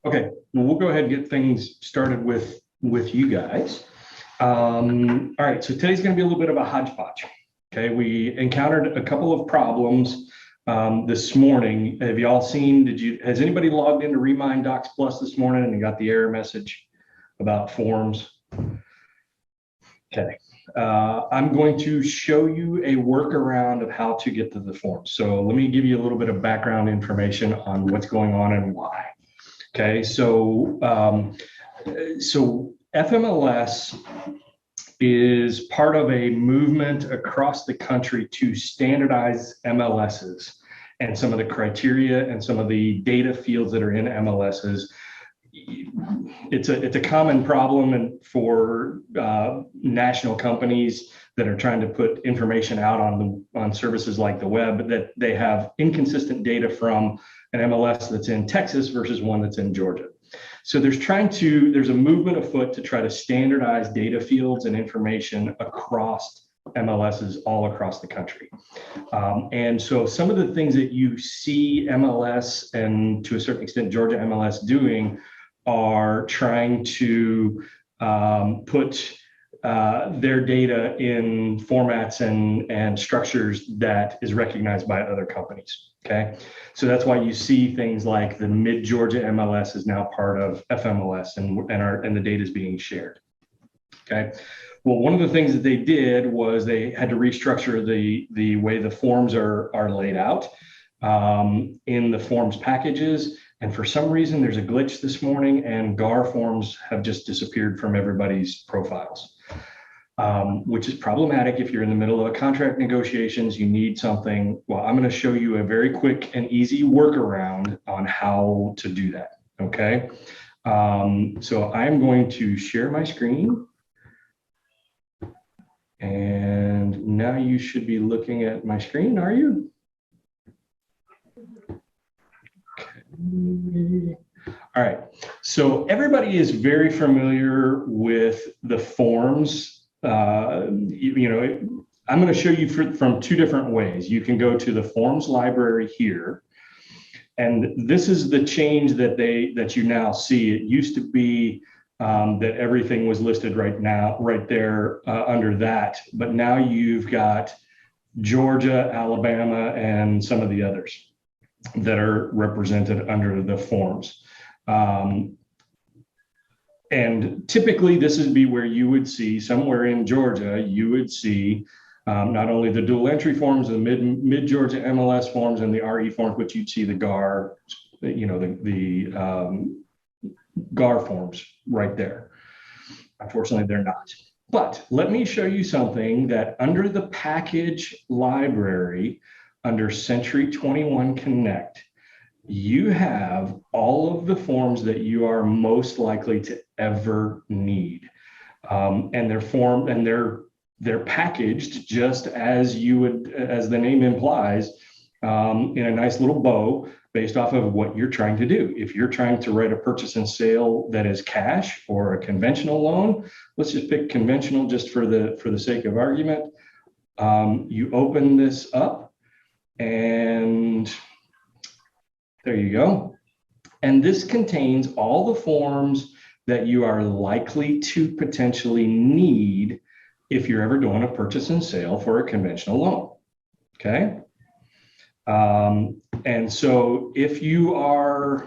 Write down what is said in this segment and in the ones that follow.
Okay, well, we'll go ahead and get things started with you guys. All right, so today's going to be a little bit of a hodgepodge. Okay, we encountered a couple of problems this morning. Have you all seen? Has anybody logged into Remind Docs Plus this morning and got the error message about forms? Okay, I'm going to show you a workaround of how to get to the forms. So let me give you a little bit of background information on what's going on and why. Okay, so FMLS is part of a movement across the country to standardize MLSs and some of the criteria and some of the data fields that are in MLSs. It's a common problem and for national companies that are trying to put information out on services like the web, that they have inconsistent data from an MLS that's in Texas versus one that's in Georgia. So there's a movement afoot to try to standardize data fields and information across MLSs all across the country. And so some of the things that you see MLS and to a certain extent Georgia MLS doing are trying to put their data in formats and structures that is recognized by other companies. Okay, so that's why you see things like the Mid-Georgia MLS is now part of FMLS and the data is being shared. Okay, well, one of the things that they did was they had to restructure the way the forms are laid out in the forms packages. And for some reason, there's a glitch this morning and GAR forms have just disappeared from everybody's profiles, which is problematic if you're in the middle of a contract negotiations, you need something. Well, I'm going to show you a very quick and easy workaround on how to do that. Okay. So I'm going to share my screen. And now you should be looking at my screen, are you? All right, so everybody is very familiar with the forms. I'm going to show you from two different ways. You can go to the forms library here, and this is the change that you now see. It used to be that everything was listed right there under that, but now you've got Georgia, Alabama, and some of the others that are represented under the forms. And typically this would be where you would see somewhere in Georgia, you would see not only the dual entry forms, the mid-Georgia MLS forms and the RE forms, but you'd see the GAR, the GAR forms right there. Unfortunately, they're not. But let me show you something that under the package library, under Century 21 Connect, you have all of the forms that you are most likely to ever need. And they're packaged just as you would, as the name implies, in a nice little bow based off of what you're trying to do. If you're trying to write a purchase and sale that is cash or a conventional loan, let's just pick conventional just for the sake of argument. You open this up, and there you go. And this contains all the forms that you are likely to potentially need if you're ever doing a purchase and sale for a conventional loan. Okay. And so if you are,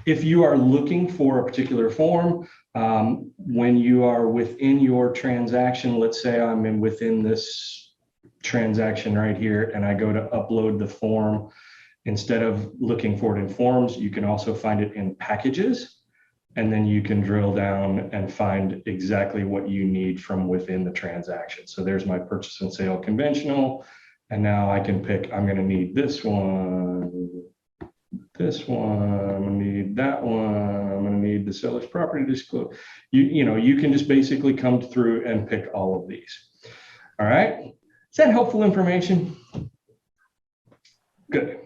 if you are looking for a particular form, when you are within your transaction, let's say I'm within this transaction right here and I go to upload the form, instead of looking for it in forms, you can also find it in packages, and then you can drill down and find exactly what you need from within the transaction. So there's my purchase and sale conventional, and now I can pick, I'm going to need this one, I'm going to need that one, I'm going to need the seller's property disclosure. You can just basically come through and pick all of these. All right. Is that helpful information? Good.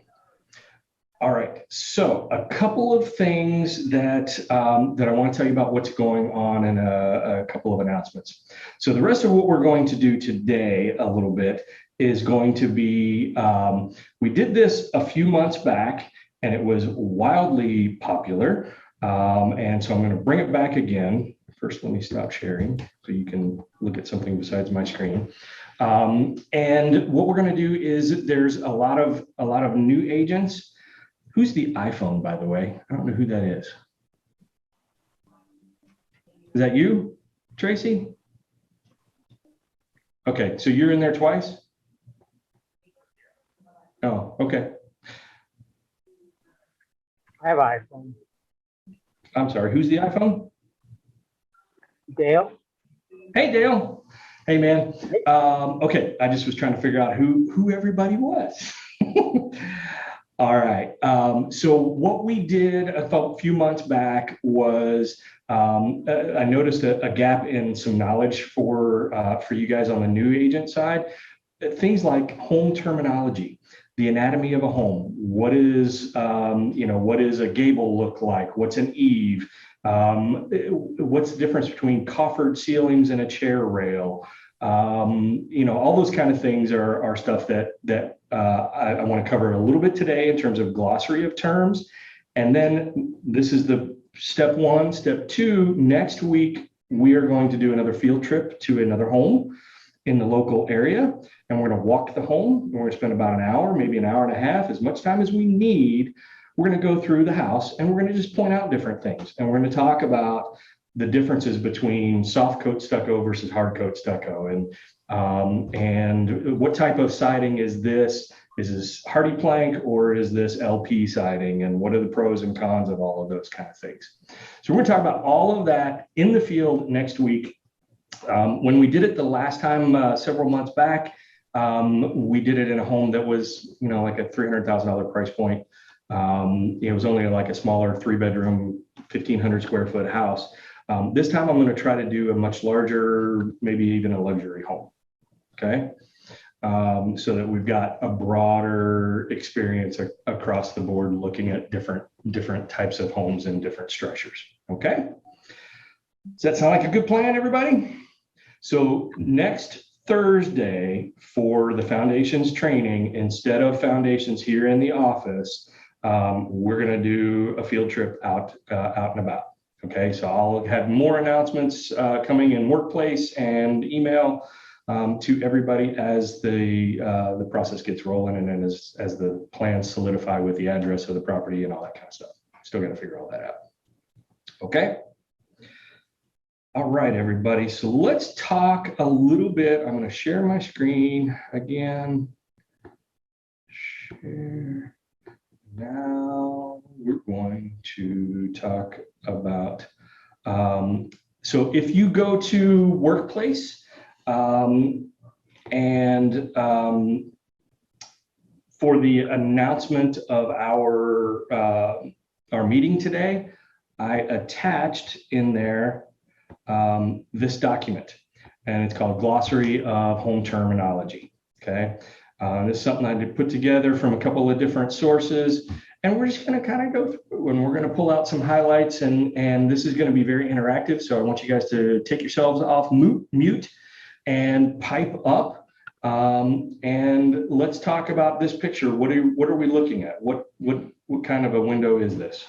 All right. So a couple of things that I want to tell you about what's going on and a couple of announcements. So the rest of what we're going to do today a little bit is going to be, we did this a few months back and it was wildly popular. And so I'm going to bring it back again. First, let me stop sharing so you can look at something besides my screen. And what we're going to do is there's a lot of new agents. Who's the iPhone, by the way? I don't know who that is. Is that you, Tracy? Okay, so you're in there twice? Oh, okay. I have iPhone. I'm sorry, who's the iPhone? Dale? Hey, Dale. Hey, man. Okay, I just was trying to figure out who everybody was. All right. So what we did a few months back was I noticed a gap in some knowledge for you guys on the new agent side. Things like home terminology, the anatomy of a home. What is what does a gable look like? What's an eave? What's the difference between coffered ceilings and a chair rail? All those kind of things are stuff that I want to cover a little bit today in terms of glossary of terms. And then this is the step one. Step two, next week, we are going to do another field trip to another home in the local area. And we're going to walk the home. And we're going to spend about an hour, maybe an hour and a half, as much time as we need. We're going to go through the house and we're going to just point out different things. And we're going to talk about the differences between soft coat stucco versus hard coat stucco, and what type of siding is this? Is this hardy plank or is this LP siding? And what are the pros and cons of all of those kind of things? So we're going to talk about all of that in the field next week. When we did it the last time, several months back, we did it in a home that was, like a $300,000 price point. It was only like a smaller 3-bedroom, 1,500 square foot house. This time I'm going to try to do a much larger, maybe even a luxury home. Okay. So that we've got a broader experience across the board looking at different types of homes and different structures. Okay. Does that sound like a good plan, everybody? So next Thursday for the foundations training, instead of foundations here in the office, we're going to do a field trip out and about. Okay, so I'll have more announcements coming in workplace and email to everybody as the process gets rolling and then as the plans solidify with the address of the property and all that kind of stuff. Still got to figure all that out. Okay. All right, everybody. So let's talk a little bit. I'm going to share my screen again. Share. Now we're going to talk about, so if you go to workplace and for the announcement of our meeting today, I attached in there this document, and it's called Glossary of Home Terminology. Okay. This is something I did put together from a couple of different sources, and we're just going to kind of go through and we're going to pull out some highlights, and this is going to be very interactive. So I want you guys to take yourselves off mute and pipe up, and let's talk about this picture. What are we looking at? What kind of a window is this?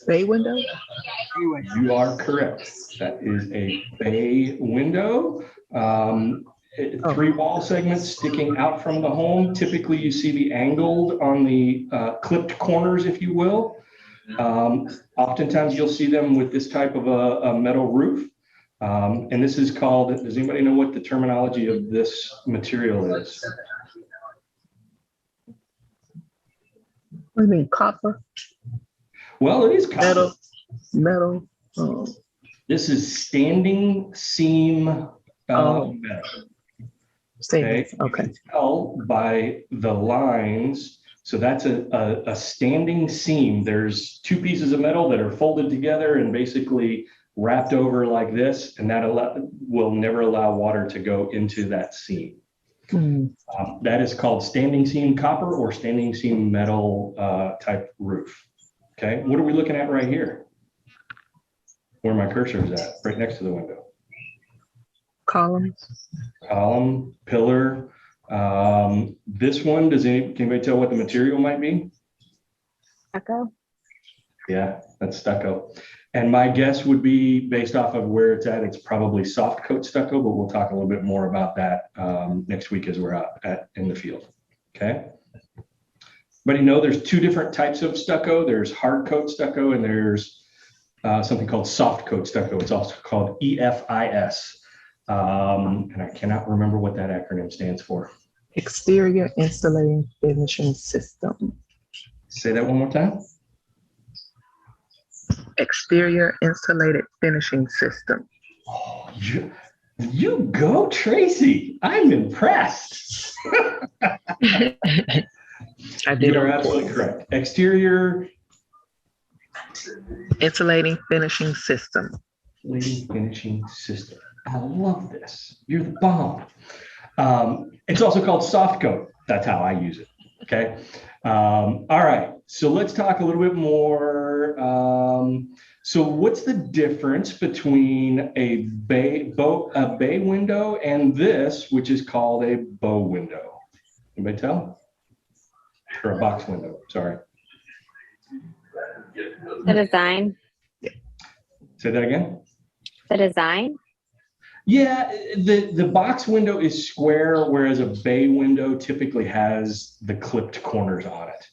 Bay window? You are correct. That is a bay window. 3 wall segments sticking out from the home. Typically, you see the angled on the clipped corners, if you will. Oftentimes, you'll see them with this type of a metal roof. And this is called, does anybody know what the terminology of this material is? What do you mean, copper? Well, it is copper. Metal. This is standing seam metal. Okay. You can tell by the lines. So that's a standing seam. There's 2 pieces of metal that are folded together and basically wrapped over like this, and that will never allow water to go into that seam. Hmm. That is called standing seam copper or standing seam metal type roof. Okay, what are we looking at right here? Where my cursor is at, right next to the window. Columns. Column, pillar. This one, can anybody tell what the material might be? Echo. Yeah, that's stucco. And my guess would be based off of where it's at, it's probably soft coat stucco, but we'll talk a little bit more about that next week as we're out in the field. Okay. But you know, there's two different types of stucco. There's hard coat stucco and there's something called soft coat stucco. It's also called EFIS. And I cannot remember what that acronym stands for. Exterior insulating finishing system. Say that one more time. Exterior insulated finishing system. Oh, you go, Tracy. I'm impressed. I did You a are report. absolutely correct. Exterior Insulating finishing system. finishing system. I love this. You're the bomb. It's also called soft coat. That's how I use it. Okay. All right. So let's talk a little bit more. So what's the difference between a bay window and this, which is called a bow window? Anybody tell? Or a box window, sorry. The design. Say that again. The design. Yeah, the box window is square, whereas a bay window typically has the clipped corners on it.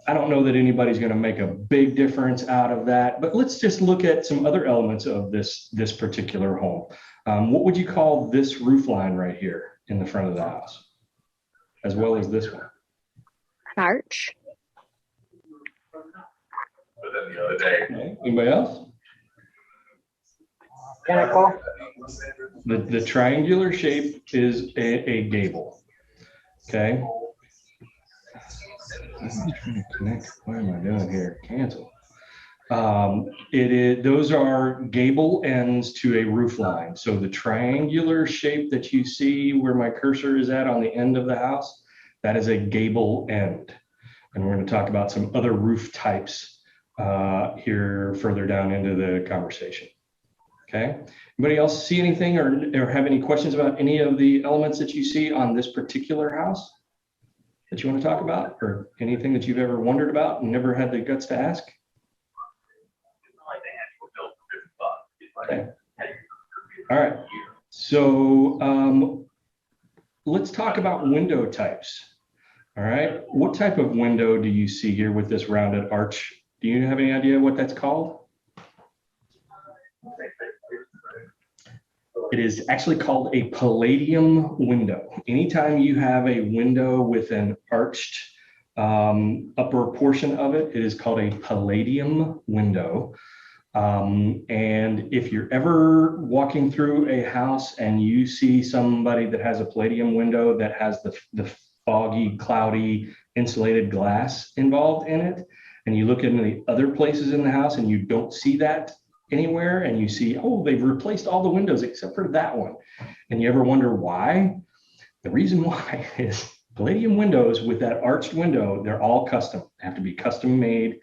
I don't know that anybody's going to make a big difference out of that, but let's just look at some other elements of this particular home. What would you call this roof line right here in the front of the house, as well as this one? An arch. Okay. Anybody else? Pinnacle. The triangular shape is a gable. Okay. I'm trying to connect. What am I doing here? Cancel. Those are gable ends to a roof line. So the triangular shape that you see where my cursor is at on the end of the house, that is a gable end. And we're going to talk about some other roof types here further down into the conversation. Okay. Anybody else see anything or have any questions about any of the elements that you see on this particular house that you want to talk about, or anything that you've ever wondered about and never had the guts to ask? Okay. All right. So let's talk about window types. All right. What type of window do you see here with this rounded arch? Do you have any idea what that's called? It is actually called a palladium window. Anytime you have a window with an arched upper portion of it, it is called a palladium window. And if you're ever walking through a house and you see somebody that has a palladium window that has the foggy, cloudy, insulated glass involved in it, and you look into the other places in the house and you don't see that anywhere, and you see, oh, they've replaced all the windows except for that one, and you ever wonder why? The reason why is palladium windows with that arched window, they're all custom. They have to be custom made,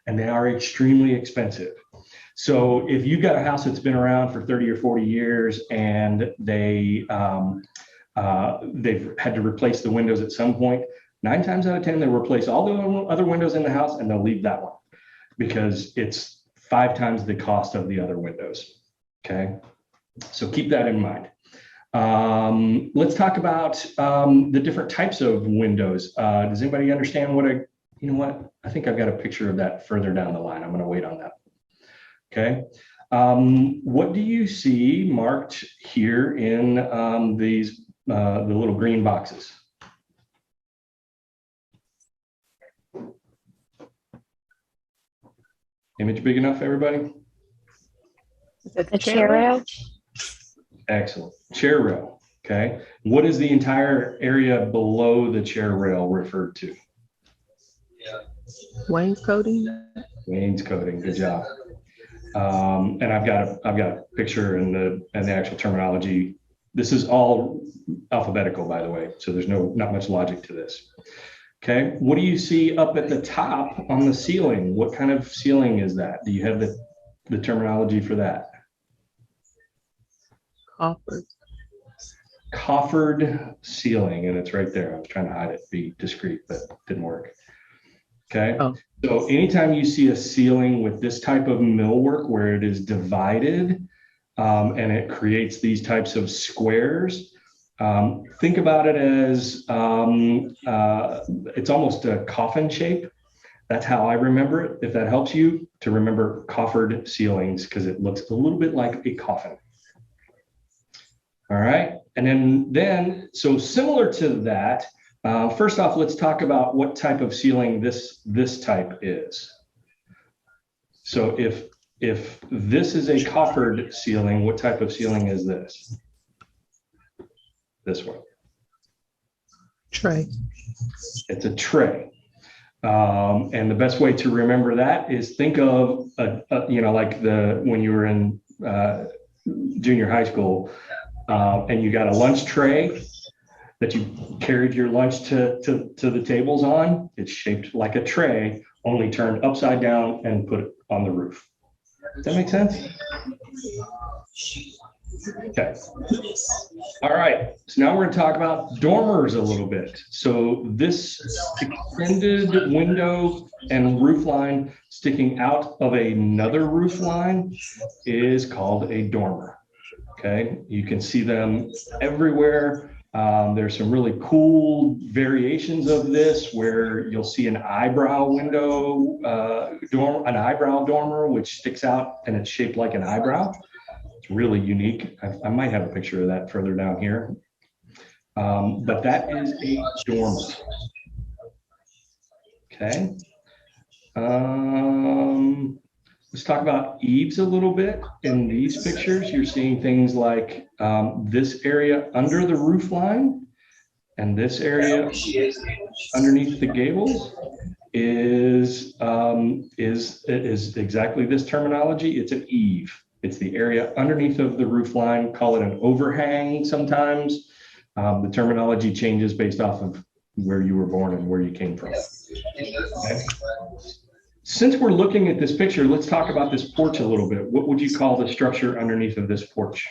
and they are extremely expensive. So if you've got a house that's been around for 30 or 40 years and they've had to replace the windows at some point, 9 times out of 10, they'll replace all the other windows in the house and they'll leave that one because it's 5 times the cost of the other windows. Okay, so keep that in mind. Let's talk about the different types of windows. Does anybody understand what you know what? I think I've got a picture of that further down the line. I'm going to wait on that. Okay. What do you see marked here in the little green boxes? Image big enough, everybody? The chair rail. Excellent. Chair rail. Okay. What is the entire area below the chair rail referred to? Wainscoting. Wainscoting. Good job. And I've got a picture and the actual terminology This is all alphabetical, by the way, so there's not much logic to this. Okay, what do you see up at the top on the ceiling? What kind of ceiling is that? Do you have the terminology for that? Coffered. Coffered ceiling, and it's right there. I was trying to hide it, be discreet, but didn't work. Okay, Oh. so anytime you see a ceiling with this type of millwork where it is divided and it creates these types of squares, think about it as it's almost a coffin shape. That's how I remember it. If that helps you to remember coffered ceilings, because it looks a little bit like a coffin. All right, and then so similar to that, first off, let's talk about what type of ceiling this type is. So if this is a coffered ceiling, what type of ceiling is this? This one. Tray. It's a tray. And the best way to remember that is think of like when you were in junior high school, and you got a lunch tray that you carried your lunch to the tables on. It's shaped like a tray, only turned upside down and put on the roof. Does that make sense? Okay. All right. So now we're going to talk about dormers a little bit. So this extended window and roof line sticking out of another roof line is called a dormer. Okay. You can see them everywhere. There's some really cool variations of this where you'll see an eyebrow window, an eyebrow dormer, which sticks out and it's shaped like an eyebrow. It's really unique. I might have a picture of that further down here. But that is a dormer. Okay. Let's talk about eaves a little bit. In these pictures, you're seeing things like this area under the roof line and this area underneath the gables is exactly this terminology. It's an eave. It's the area underneath of the roof line. Call it an overhang sometimes. The terminology changes based off of where you were born and where you came from. Okay. Since we're looking at this picture, let's talk about this porch a little bit. What would you call the structure underneath of this porch?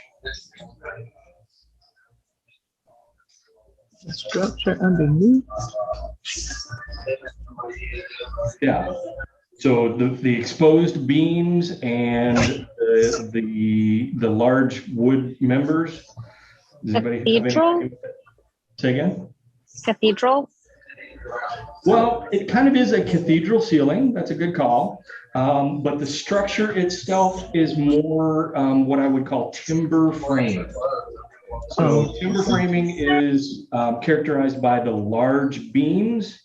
The structure underneath. Yeah. So the exposed beams and the large wood members. Does anybody have Cathedral? any? Say again? Cathedral? Well, it kind of is a cathedral ceiling. That's a good call. But the structure itself is more what I would call timber framing. So timber framing is characterized by the large beams.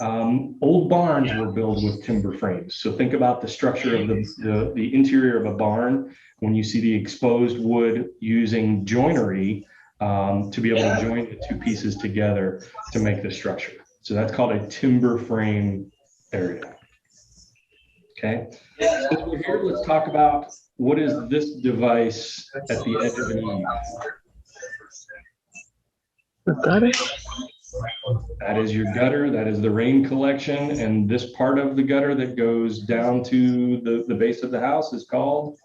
Old barns were built with timber frames. So think about the structure of the interior of a barn when you see the exposed wood using joinery to be able to join the two pieces together to make the structure. So that's called a timber frame area. Okay. Since we're here, let's talk about what is this device at the edge of an eave. The gutter. That is your gutter. That is the rain collection. And this part of the gutter that goes down to the base of the house is called?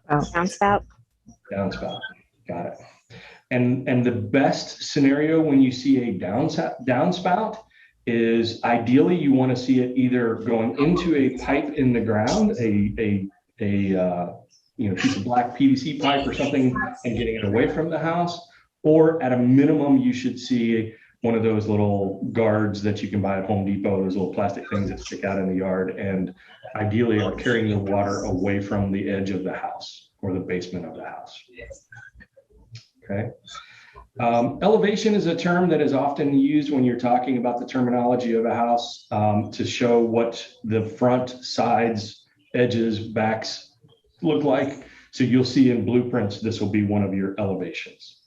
Downspout? Downspout. Got it. And the best scenario when you see a downspout is ideally you want to see it either going into a pipe in the ground, a piece of black PVC pipe or something, and getting it away from the house, or at a minimum you should see one of those little guards that you can buy at Home Depot, those little plastic things that stick out in the yard, and ideally are carrying the water away from the edge of the house or the basement of the house. Okay. Elevation is a term that is often used when you're talking about the terminology of a house to show what the front, sides, edges, backs look like. So you'll see in blueprints, this will be one of your elevations.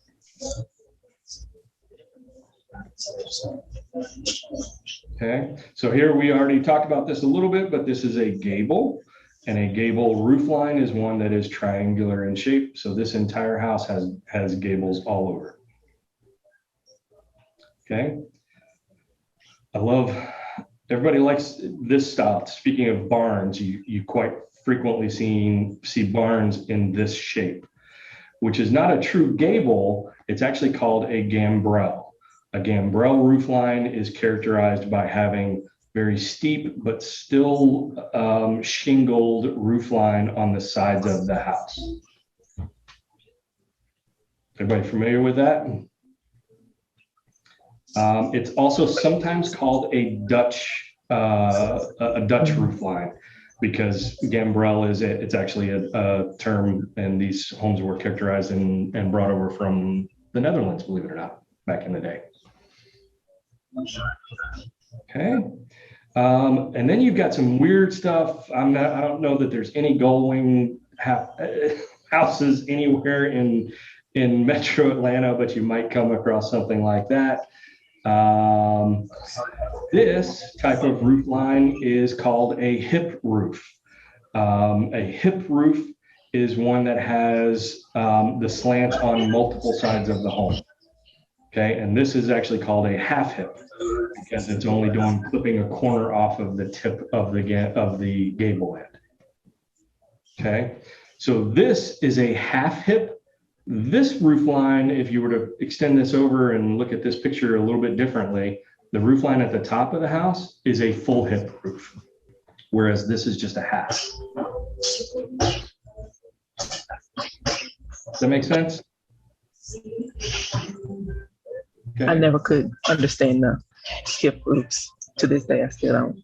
Okay, so here we already talked about this a little bit, but this is a gable. And a gable roof line is one that is triangular in shape. So this entire house has gables all over. Okay. I love, everybody likes this style. Speaking of barns, you quite frequently see barns in this shape, which is not a true gable. It's actually called a gambrel. A gambrel roof line is characterized by having very steep but still shingled roof line on the sides of the house. Everybody familiar with that? It's also sometimes called a Dutch roof line, because gambrel it's actually a term, and these homes were characterized and brought over from the Netherlands, believe it or not, back in the day. Okay. And then you've got some weird stuff. I don't know that there's any gull wing houses anywhere in Metro Atlanta, but you might come across something like that. This type of roof line is called a hip roof. A hip roof is one that has the slants on multiple sides of the home. Okay, and this is actually called a half hip, because it's only clipping a corner off of the tip of the gable end. Okay, so this is a half hip. This roof line, if you were to extend this over and look at this picture a little bit differently, the roof line at the top of the house is a full hip roof, whereas this is just a half. Does that make sense? Okay. I never could understand the hip roofs. To this day, I still don't.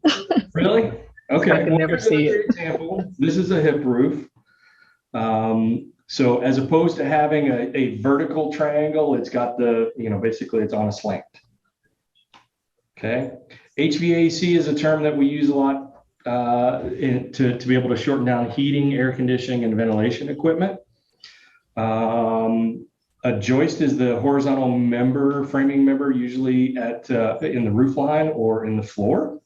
Really? Okay. I can never see it. Example. This is a hip roof. So as opposed to having a vertical triangle, it's got basically it's on a slant. Okay. HVAC is a term that we use a lot to be able to shorten down heating, air conditioning, and ventilation equipment. A joist is the horizontal framing member, usually in the roof line or in the floor.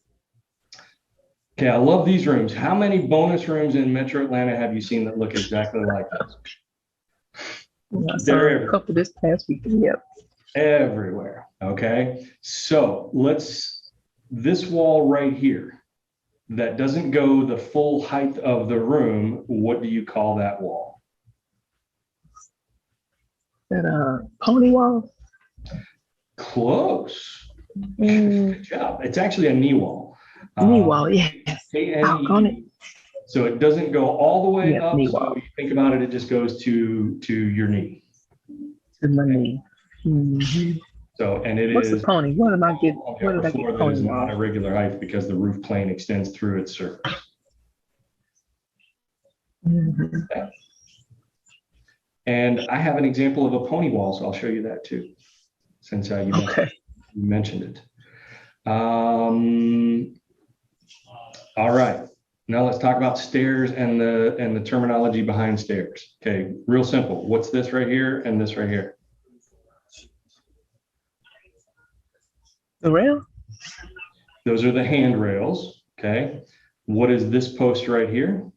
Okay, I love these rooms. How many bonus rooms in Metro Atlanta have you seen that look exactly like this? I saw a couple this past week. Yep. Everywhere. Okay, so this wall right here that doesn't go the full height of the room, what do you call that wall? That pony wall? Close. Good job. It's actually a knee wall. Knee wall, yes. K-N-E. So it doesn't go all the way up. Knee so wall. you think about it, it just goes to your knee. To my knee. Mm-hmm. So, and it What's is. the pony? What did I get? What did I Floor get? that is Pony not a wall. regular height because the roof plane extends through its surface. Mm-hmm. Okay. And I have an example of a pony wall, so I'll show you that too, since you mentioned it. All right, now let's talk about stairs and the terminology behind stairs. Okay, real simple. What's this right here and this right here? The rail? Those are the handrails. Okay, what is this post right here?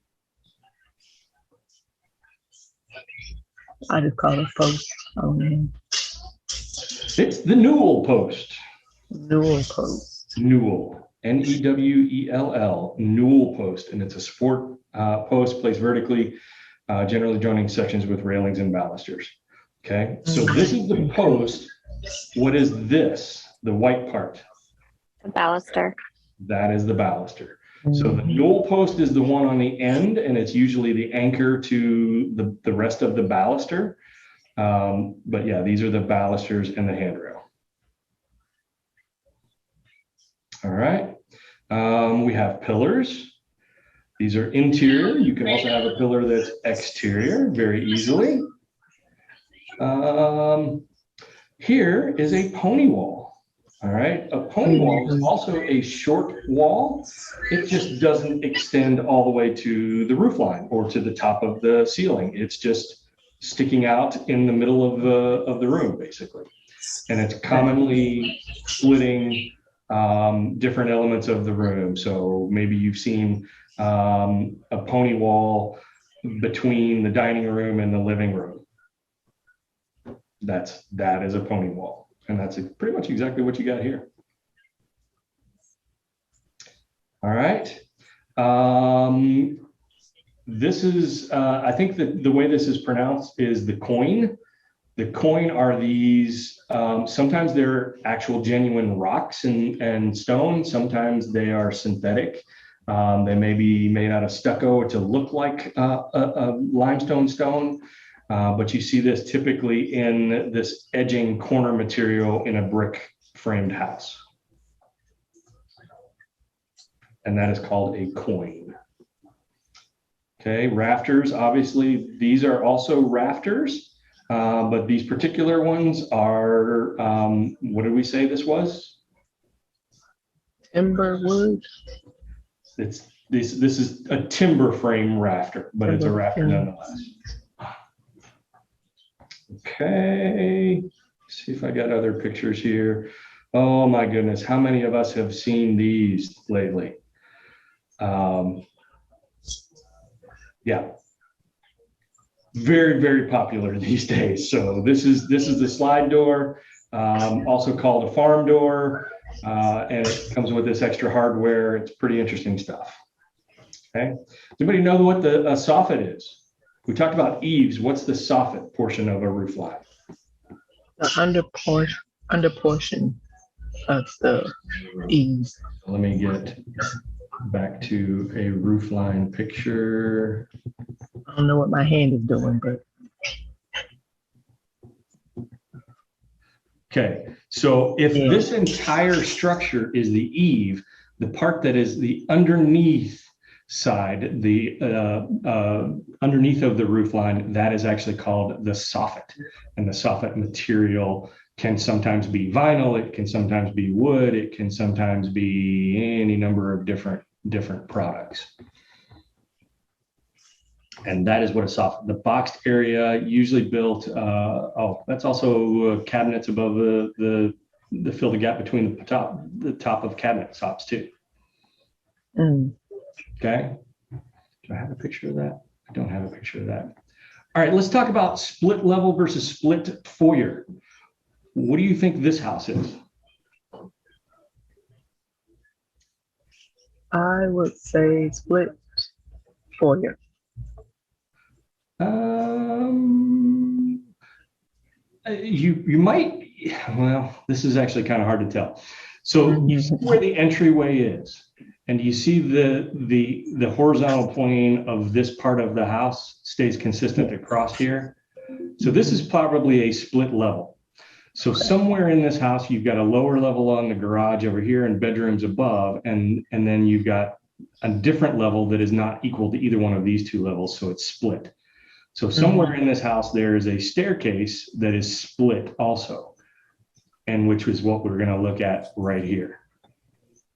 I just call it post. Oh man. It's the newel post. Newel post. Newel, N-E-W-E-L-L, newel post, and it's a support post placed vertically, generally joining sections with railings and balusters. Okay, so this is the post. What is this? The white part. The baluster. That is the baluster. So the newel post is the one on the end, and it's usually the anchor to the rest of the baluster. But yeah, these are the balusters and the handrail. All right. We have pillars. These are interior. You can also have a pillar that's exterior very easily. Here is a pony wall. All right, a pony wall is also a short wall. It just doesn't extend all the way to the roof line or to the top of the ceiling. It's just sticking out in the middle of the room, basically. And it's commonly splitting different elements of the room. So maybe you've seen a pony wall between the dining room and the living room. That is a pony wall. And that's pretty much exactly what you got here. All right. This is, I think that the way this is pronounced is the coin. The coin are these, sometimes they're actual genuine rocks and stone. Sometimes they are synthetic. They may be made out of stucco to look like a limestone stone. But you see this typically in this edging corner material in a brick framed house. And that is called a coin. Okay, rafters, obviously, these are also rafters, but these particular ones are, what did we say this was? Timber wood. This is a timber frame rafter, but it's a rafter nonetheless. Okay, see if I got other pictures here. Oh my goodness, how many of us have seen these lately? Yeah, very, very popular these days. So this is the slide door, also called a farm door, and it comes with this extra hardware. It's pretty interesting stuff. Okay, does anybody know what the soffit is? We talked about eaves. What's the soffit portion of a roof line? The under portion of the eaves. Let me get back to a roof line picture. I don't know what my hand is doing, but Okay, so if this entire structure is the eave, the part that is the underneath side, the underneath of the roof line, that is actually called the soffit. And the soffit material can sometimes be vinyl, it can sometimes be wood, it can sometimes be any number of different products. And that is what a soffit. The boxed area usually built, that's also cabinets above the fill the gap between the top of cabinet tops too. Okay. Do I have a picture of that? I don't have a picture of that. All right, let's talk about split level versus split foyer. What do you think this house is? I would say split foyer. You might, well, this is actually kind of hard to tell. So you see where the entryway is, and you see the horizontal plane of this part of the house stays consistent across here. So this is probably a split level. So somewhere in this house, you've got a lower level on the garage over here and bedrooms above, and then you've got a different level that is not equal to either one of these two levels, so it's split. So somewhere in this house, there is a staircase that is split also, and which is what we're going to look at right here.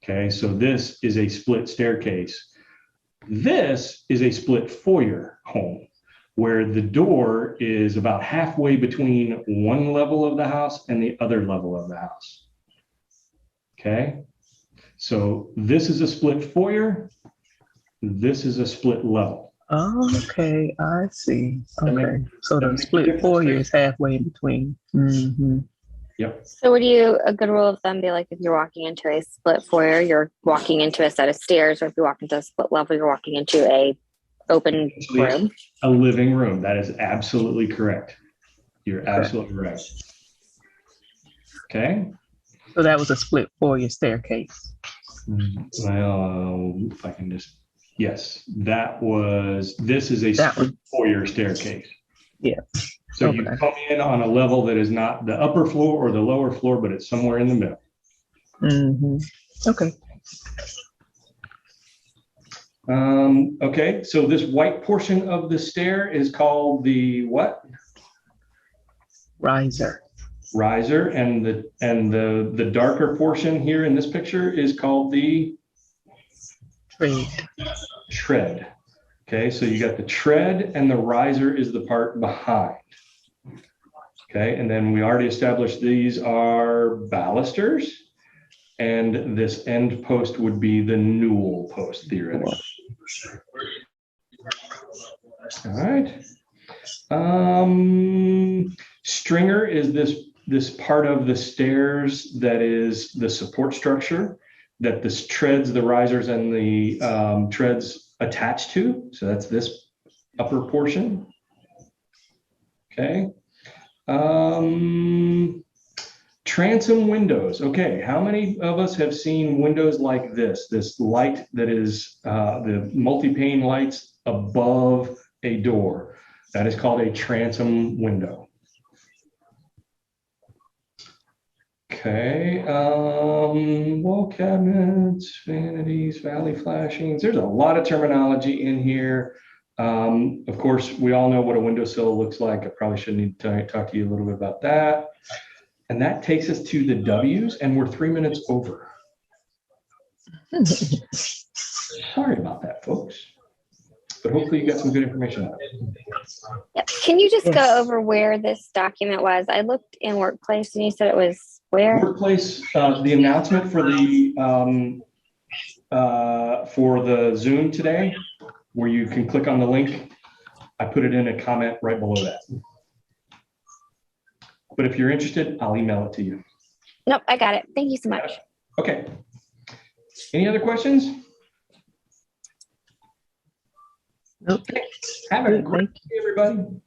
Okay, so this is a split staircase. This is a split foyer home, where the door is about halfway between one level of the house and the other level of the house. Okay, so this is a split foyer. This is a split level. Oh, okay, I see. Okay, so that the makes a split difference. foyer is halfway in between. Yep. So would a good rule of thumb be like if you're walking into a split foyer, you're walking into a set of stairs, or if you walk into a split level, you're walking into a open room? A living room. That is absolutely correct. You're absolutely right. Okay. So that was a split foyer staircase. Well, if I can just, yes, this is a split foyer staircase. Yeah. So you come in on a level that is not the upper floor or the lower floor, but it's somewhere in the middle. Okay. Okay, so this white portion of the stair is called the what? Riser. Riser, and the darker portion here in this picture is called the tread. Okay, so you got the tread, and the riser is the part behind. Okay, and then we already established these are balusters, and this end post would be the newel post theoretically. All right. Stringer is this part of the stairs that is the support structure that the treads, the risers, and the treads attach to. So that's this upper portion. Okay. Transom windows. Okay, how many of us have seen windows like this light that is the multi-pane lights above a door? That is called a transom window. Okay, wall cabinets, vanities, valley flashings. There's a lot of terminology in here. Of course, we all know what a windowsill looks like. I probably shouldn't need to talk to you a little bit about that. And that takes us to the W's, and we're 3 minutes over. Sorry about that, folks. But hopefully you got some good information out of it. Yep. Can you just Yes. go over where this document was? I looked in Workplace and you said it was where? Workplace, the announcement for the Zoom today, where you can click on the link. I put it in a comment right below that. But if you're interested, I'll email it to you. Nope, I got it. Thank you so much. Okay. Any other questions? Nope. Have a Good, great thank day, everybody.